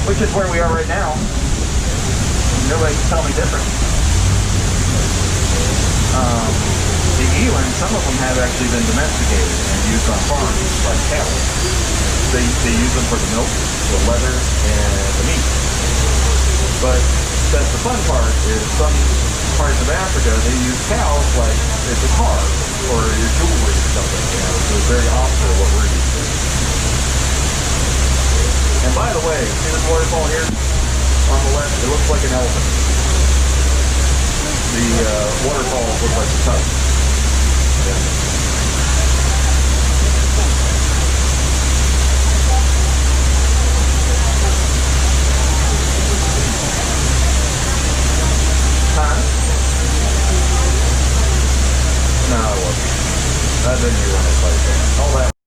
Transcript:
which is where we are right now. Nobody can tell me different. The elands, some of them have actually been domesticated and used on farms, like cattle. They use them for the milk, the leather, and the meat. But that's the fun part, is some parts of Africa, they use cows like it's a car or your jewelry or something. You know, so it's very opposite of what we're used to. And by the way, see this waterfall here on the left? It looks like an elephant. The waterfalls look like a tusk. Yeah.